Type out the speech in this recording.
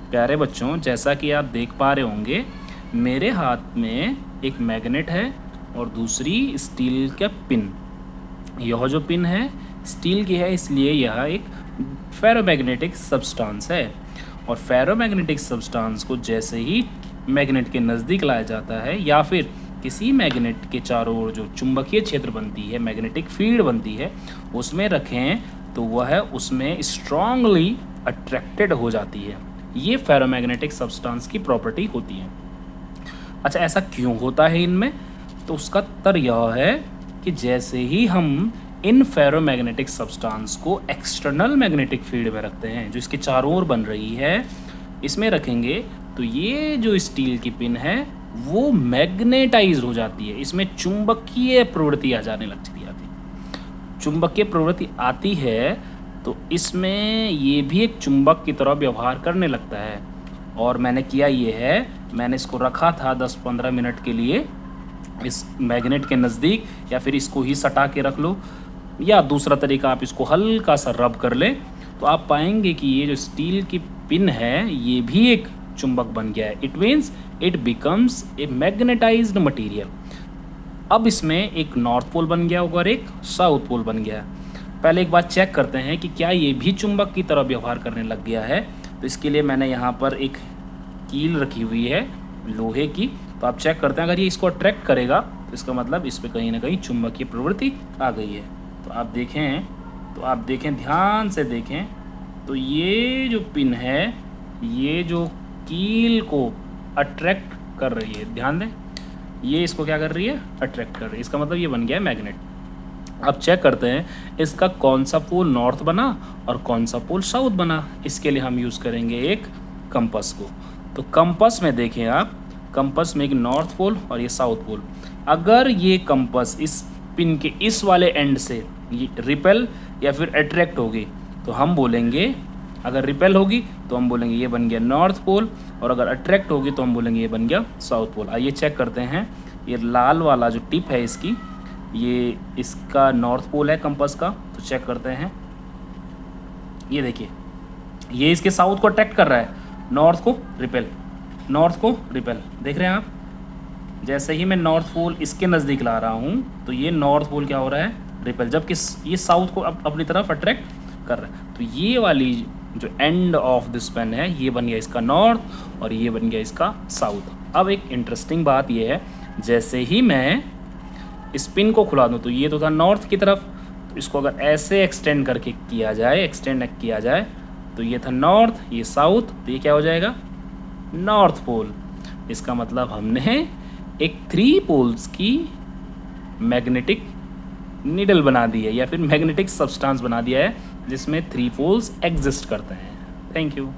प्यारे बच्चों, जैसा कि आप देख पा रहे होंगे, मेरे हाथ में एक मैग्नेट है और दूसरी स्टील का पिन। यह जो पिन है स्टील की है, इसलिए यह एक फेरोमैग्नेटिक सब्सटेंस है। और फेरोमैग्नेटिक सब्सटेंस को जैसे ही मैग्नेट के नज़दीक लाया जाता है या फिर किसी मैग्नेट के चारों ओर जो चुंबकीय क्षेत्र बनती है, मैग्नेटिक फील्ड बनती है, उसमें रखें तो वह उसमें स्ट्रांगली अट्रैक्टेड हो जाती है। ये फेरोमैग्नेटिक सब्सटेंस की प्रॉपर्टी होती है। अच्छा, ऐसा क्यों होता है इनमें? तो उसका उत्तर यह है कि जैसे ही हम इन फेरोमैग्नेटिक सब्सटेंस को एक्सटर्नल मैग्नेटिक फील्ड में रखते हैं, जो इसके चारों ओर बन रही है, इसमें रखेंगे तो ये जो स्टील की पिन है वो मैग्नेटाइज हो जाती है। इसमें चुंबकीय प्रवृत्ति आ जाने लग जाती है। चुंबकीय प्रवृत्ति आती है तो इसमें ये भी एक चुंबक की तरह व्यवहार करने लगता है। और मैंने किया ये है, मैंने इसको रखा था 10-15 मिनट के लिए इस मैग्नेट के नज़दीक, या फिर इसको ही सटा के रख लो, या दूसरा तरीका आप इसको हल्का सा रब कर लें, तो आप पाएंगे कि ये जो स्टील की पिन है ये भी एक चुंबक बन गया है। It means it becomes a magnetised material. अब इसमें एक नॉर्थ पोल बन गया होगा और एक साउथ पोल बन गया है। पहले एक बात चेक करते हैं कि क्या ये भी चुंबक की तरह व्यवहार करने लग गया है। तो इसके लिए मैंने यहाँ पर एक कील रखी हुई है लोहे की, तो आप चेक करते हैं अगर ये इसको अट्रैक्ट करेगा तो इसका मतलब इस पर कहीं ना कहीं चुंबकीय प्रवृत्ति आ गई है। तो आप देखें ध्यान से देखें, तो ये जो पिन है ये जो कील को अट्रैक्ट कर रही है, ध्यान दें, ये इसको क्या कर रही है, अट्रैक्ट कर रही है। इसका मतलब ये बन गया है मैग्नेट। अब चेक करते हैं इसका कौन सा पोल नॉर्थ बना और कौन सा पोल साउथ बना। इसके लिए हम यूज़ करेंगे एक कंपास को। तो कंपास में देखें आप, कंपास में एक नॉर्थ पोल और ये साउथ पोल। अगर ये कंपास इस पिन के इस वाले एंड से ये रिपेल या फिर अट्रैक्ट होगी तो हम बोलेंगे, अगर रिपेल होगी तो हम बोलेंगे ये बन गया नॉर्थ पोल, और अगर अट्रैक्ट होगी तो हम बोलेंगे ये बन गया साउथ पोल। आइए चेक करते हैं, ये लाल वाला जो टिप है इसकी, ये इसका नॉर्थ पोल है कंपास का। तो चेक करते हैं, ये देखिए ये इसके साउथ को अट्रैक्ट कर रहा है, नॉर्थ को रिपेल, नॉर्थ को रिपेल। देख रहे हैं आप, जैसे ही मैं नॉर्थ पोल इसके नज़दीक ला रहा हूँ तो ये नॉर्थ पोल क्या हो रहा है, रिपेल, जबकि ये साउथ को अपनी तरफ अट्रैक्ट कर रहा है। तो ये वाली जो एंड ऑफ दिस पेन है ये बन गया इसका नॉर्थ और ये बन गया इसका साउथ। अब एक इंटरेस्टिंग बात ये है, जैसे ही मैं इस पिन को खुला दूँ तो ये तो था नॉर्थ की तरफ, तो इसको अगर ऐसे एक्सटेंड करके किया जाए तो ये था नॉर्थ, ये साउथ, तो ये क्या हो जाएगा, नॉर्थ पोल। इसका मतलब हमने एक 3 पोल्स की मैग्नेटिक नीडल बना दी है, या फिर मैग्नेटिक सब्सटेंस बना दिया है जिसमें 3 पोल्स एग्जिस्ट करते हैं। Thank you.